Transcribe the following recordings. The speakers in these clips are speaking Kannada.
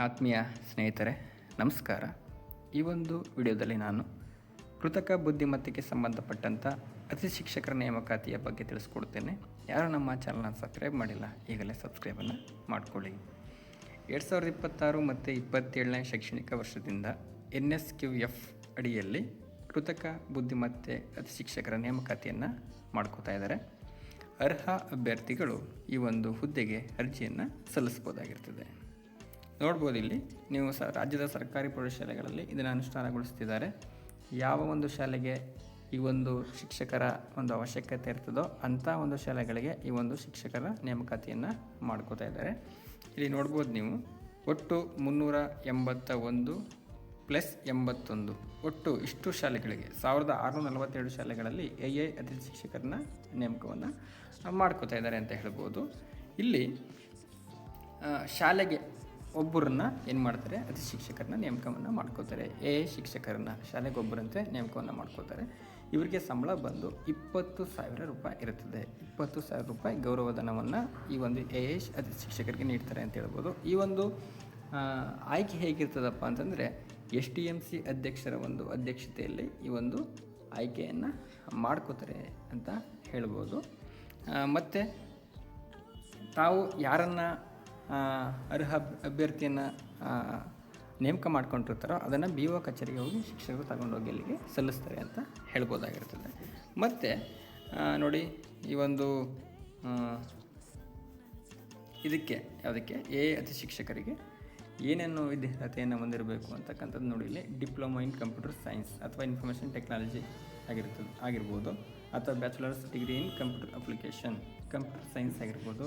ಆತ್ಮೀಯ ಸ್ನೇಹಿತರೆ, ನಮಸ್ಕಾರ. ಈ ಒಂದು ವಿಡಿಯೋದಲ್ಲಿ ನಾನು ಕೃತಕ ಬುದ್ಧಿಮತ್ತೆಗೆ ಸಂಬಂಧಪಟ್ಟಂಥ ಅತಿ ಶಿಕ್ಷಕರ ನೇಮಕಾತಿಯ ಬಗ್ಗೆ ತಿಳಿಸ್ಕೊಡ್ತೇನೆ. ಯಾರು ನಮ್ಮ ಚಾನಲ್ನ ಸಬ್ಸ್ಕ್ರೈಬ್ ಮಾಡಿಲ್ಲ, ಈಗಲೇ ಸಬ್ಸ್ಕ್ರೈಬನ್ನು ಮಾಡಿಕೊಳ್ಳಿ. 2026 ಮತ್ತು 2027ನೇ ಶೈಕ್ಷಣಿಕ ವರ್ಷದಿಂದ NSQF ಅಡಿಯಲ್ಲಿ ಕೃತಕ ಬುದ್ಧಿಮತ್ತೆ ಅತಿ ಶಿಕ್ಷಕರ ನೇಮಕಾತಿಯನ್ನು ಮಾಡ್ಕೋತಾ ಇದ್ದಾರೆ. ಅರ್ಹ ಅಭ್ಯರ್ಥಿಗಳು ಈ ಒಂದು ಹುದ್ದೆಗೆ ಅರ್ಜಿಯನ್ನು ಸಲ್ಲಿಸ್ಬೋದಾಗಿರ್ತದೆ. ನೋಡ್ಬೋದು, ಇಲ್ಲಿ ನೀವು ರಾಜ್ಯದ ಸರ್ಕಾರಿ ಪ್ರೌಢಶಾಲೆಗಳಲ್ಲಿ ಇದನ್ನು ಅನುಷ್ಠಾನಗೊಳಿಸ್ತಿದ್ದಾರೆ. ಯಾವ ಒಂದು ಶಾಲೆಗೆ ಈ ಒಂದು ಶಿಕ್ಷಕರ ಒಂದು ಅವಶ್ಯಕತೆ ಇರ್ತದೋ ಅಂಥ ಒಂದು ಶಾಲೆಗಳಿಗೆ ಈ ಒಂದು ಶಿಕ್ಷಕರ ನೇಮಕಾತಿಯನ್ನು ಮಾಡ್ಕೋತಾ ಇದ್ದಾರೆ. ಇಲ್ಲಿ ನೋಡ್ಬೋದು ನೀವು, ಒಟ್ಟು 381 + 81 ಒಟ್ಟು ಇಷ್ಟು ಶಾಲೆಗಳಿಗೆ 1642 ಶಾಲೆಗಳಲ್ಲಿ AI ಅತಿಥಿ ಶಿಕ್ಷಕರನ್ನ ನೇಮಕವನ್ನು ಮಾಡ್ಕೋತಾ ಇದ್ದಾರೆ ಅಂತ ಹೇಳ್ಬೋದು. ಇಲ್ಲಿ ಶಾಲೆಗೆ ಒಬ್ಬರನ್ನ ಏನು ಮಾಡ್ತಾರೆ, ಅತಿ ಶಿಕ್ಷಕರನ್ನ ನೇಮಕವನ್ನು ಮಾಡ್ಕೋತಾರೆ. AI ಶಿಕ್ಷಕರನ್ನ ಶಾಲೆಗೆ ಒಬ್ಬರಂತೆ ನೇಮಕವನ್ನು ಮಾಡ್ಕೋತಾರೆ. ಇವರಿಗೆ ಸಂಬಳ ಬಂದು 20,000 ರೂಪಾಯಿ ಇರುತ್ತದೆ. 20,000 ರೂಪಾಯಿ ಗೌರವಧನವನ್ನು ಈ ಒಂದು AI ಅತಿ ಶಿಕ್ಷಕರಿಗೆ ನೀಡ್ತಾರೆ ಅಂತ ಹೇಳ್ಬೋದು. ಈ ಒಂದು ಆಯ್ಕೆ ಹೇಗಿರ್ತದಪ್ಪ ಅಂತಂದರೆ, STMC ಅಧ್ಯಕ್ಷರ ಒಂದು ಅಧ್ಯಕ್ಷತೆಯಲ್ಲಿ ಈ ಒಂದು ಆಯ್ಕೆಯನ್ನು ಮಾಡ್ಕೋತಾರೆ ಅಂತ ಹೇಳ್ಬೋದು. ಮತ್ತು ತಾವು ಯಾರನ್ನು ಅರ್ಹ ಅಭ್ಯರ್ಥಿಯನ್ನು ನೇಮಕ ಮಾಡ್ಕೊಂಡಿರ್ತಾರೋ ಅದನ್ನು BO ಕಚೇರಿಗೆ ಹೋಗಿ ಶಿಕ್ಷಕರು ತಗೊಂಡೋಗಿ ಅಲ್ಲಿಗೆ ಸಲ್ಲಿಸ್ತಾರೆ ಅಂತ ಹೇಳ್ಬೋದಾಗಿರ್ತದೆ. ಮತ್ತು ನೋಡಿ, ಈ ಒಂದು ಇದಕ್ಕೆ ಯಾವುದಕ್ಕೆ AI ಅತಿ ಶಿಕ್ಷಕರಿಗೆ ಏನೇನು ವಿದ್ಯಾರ್ಹತೆಯನ್ನು ಹೊಂದಿರಬೇಕು ಅಂತಕ್ಕಂಥದ್ದು ನೋಡಿ, ಇಲ್ಲಿ ಡಿಪ್ಲೊಮಾ ಇನ್ ಕಂಪ್ಯೂಟರ್ ಸೈನ್ಸ್ ಅಥವಾ ಇನ್ಫಾರ್ಮೇಷನ್ ಟೆಕ್ನಾಲಜಿ ಆಗಿರ್ಬೋದು, ಅಥವಾ bachelors degree in computer application computer science ಆಗಿರ್ಬೋದು,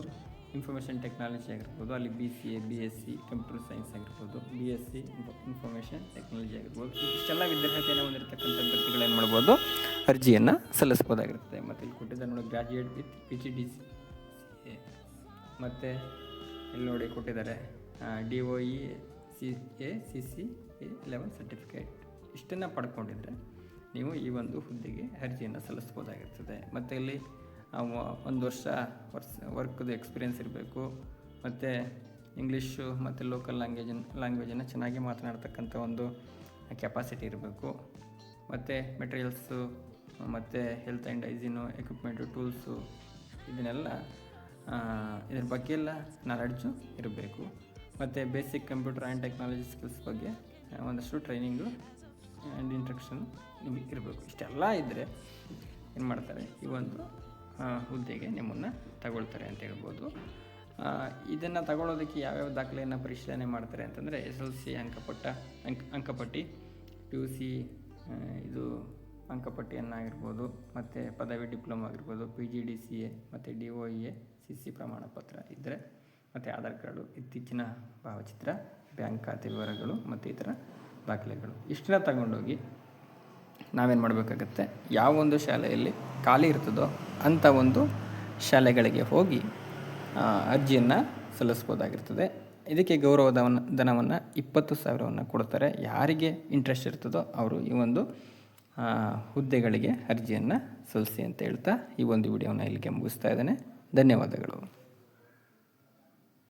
ಇನ್ಫಾರ್ಮೇಷನ್ ಟೆಕ್ನಾಲಜಿ ಆಗಿರ್ಬೋದು, ಅಲ್ಲಿ BCA BSc ಕಂಪ್ಯೂಟರ್ ಸೈನ್ಸ್ ಆಗಿರ್ಬೋದು, BSc ಇನ್ಫಾರ್ಮೇಷನ್ ಟೆಕ್ನಾಲಜಿ ಆಗಿರ್ಬೋದು. ಇಷ್ಟೆಲ್ಲ ವಿದ್ಯಾರ್ಹತೆಯನ್ನು ಹೊಂದಿರತಕ್ಕಂಥ ಅಭ್ಯರ್ಥಿಗಳು ಏನು ಮಾಡ್ಬೋದು, ಅರ್ಜಿಯನ್ನು ಸಲ್ಲಿಸ್ಬೋದಾಗಿರುತ್ತೆ. ಮತ್ತು ಇಲ್ಲಿ ಕೊಟ್ಟಿದ್ದಾರೆ ನೋಡಿ, ಗ್ರಾಜ್ಯುಯೇಟ್ ವಿತ್ PGDCA, ಮತ್ತು ಇಲ್ಲಿ ನೋಡಿ ಕೊಟ್ಟಿದ್ದಾರೆ DOE CA CCA level certificate. ಇಷ್ಟನ್ನು ಪಡ್ಕೊಂಡಿದ್ರೆ ನೀವು ಈ ಒಂದು ಹುದ್ದೆಗೆ ಅರ್ಜಿಯನ್ನು ಸಲ್ಲಿಸ್ಬೋದಾಗಿರ್ತದೆ. ಮತ್ತು ಇಲ್ಲಿ 1 ವರ್ಷ ವರ್ಕ್ದು ಎಕ್ಸ್ಪೀರಿಯೆನ್ಸ್ ಇರಬೇಕು. ಮತ್ತು ಇಂಗ್ಲೀಷು ಮತ್ತು ಲೋಕಲ್ ಲ್ಯಾಂಗ್ವೇಜನ್ನು ಚೆನ್ನಾಗಿ ಮಾತನಾಡ್ತಕ್ಕಂಥ ಒಂದು ಕೆಪಾಸಿಟಿ ಇರಬೇಕು. ಮತ್ತು ಮೆಟೀರಿಯಲ್ಸು ಮತ್ತು health and hygiene, equipment, tools, ಇದನ್ನೆಲ್ಲ ಇದ್ರ ಬಗ್ಗೆ ಎಲ್ಲ ನಾಲೆಡ್ಜು ಇರಬೇಕು. ಮತ್ತು basic computer and technology skills ಬಗ್ಗೆ ಒಂದಷ್ಟು ಟ್ರೈನಿಂಗು ಆ್ಯಂಡ್ ಇಂಟ್ರಕ್ಷನ್ ನಿಮಗೆ ಇರಬೇಕು. ಇಷ್ಟೆಲ್ಲ ಇದ್ದರೆ ಏನು ಮಾಡ್ತಾರೆ, ಈ ಒಂದು ಹುದ್ದೆಗೆ ನಿಮ್ಮನ್ನು ತಗೊಳ್ತಾರೆ ಅಂತ ಹೇಳ್ಬೋದು. ಇದನ್ನು ತಗೊಳ್ಳೋದಕ್ಕೆ ಯಾವ್ಯಾವ ದಾಖಲೆಯನ್ನು ಪರಿಶೀಲನೆ ಮಾಡ್ತಾರೆ ಅಂತಂದರೆ, SLC ಅಂಕಪಟ್ಟಿ, PUC ಇದು ಅಂಕಪಟ್ಟಿಯನ್ನಾಗಿರ್ಬೋದು, ಮತ್ತು ಪದವಿ ಡಿಪ್ಲೊಮಾ ಆಗಿರ್ಬೋದು, PGDCA ಮತ್ತು DOE CC ಪ್ರಮಾಣ ಪತ್ರ ಇದ್ದರೆ, ಮತ್ತು ಆಧಾರ್ ಕಾರ್ಡು, ಇತ್ತೀಚಿನ ಭಾವಚಿತ್ರ, ಬ್ಯಾಂಕ್ ಖಾತೆ ವಿವರಗಳು ಮತ್ತು ಇತರ ದಾಖಲೆಗಳು. ಇಷ್ಟನ್ನ ತಗೊಂಡೋಗಿ ನಾವೇನು ಮಾಡಬೇಕಾಗತ್ತೆ, ಯಾವ ಒಂದು ಶಾಲೆಯಲ್ಲಿ ಖಾಲಿ ಇರ್ತದೋ ಅಂಥ ಒಂದು ಶಾಲೆಗಳಿಗೆ ಹೋಗಿ ಅರ್ಜಿಯನ್ನು ಸಲ್ಲಿಸ್ಬೋದಾಗಿರ್ತದೆ. ಇದಕ್ಕೆ ಧನವನ್ನು 20,000 ಕೊಡ್ತಾರೆ. ಯಾರಿಗೆ ಇಂಟ್ರೆಸ್ಟ್ ಇರ್ತದೋ ಅವರು ಈ ಒಂದು ಹುದ್ದೆಗಳಿಗೆ ಅರ್ಜಿಯನ್ನು ಸಲ್ಲಿಸಿ ಅಂತ ಹೇಳ್ತಾ ಈ ಒಂದು ವಿಡಿಯೋನ ಇಲ್ಲಿಗೆ ಮುಗಿಸ್ತಾ ಇದ್ದೇನೆ. ಧನ್ಯವಾದಗಳು.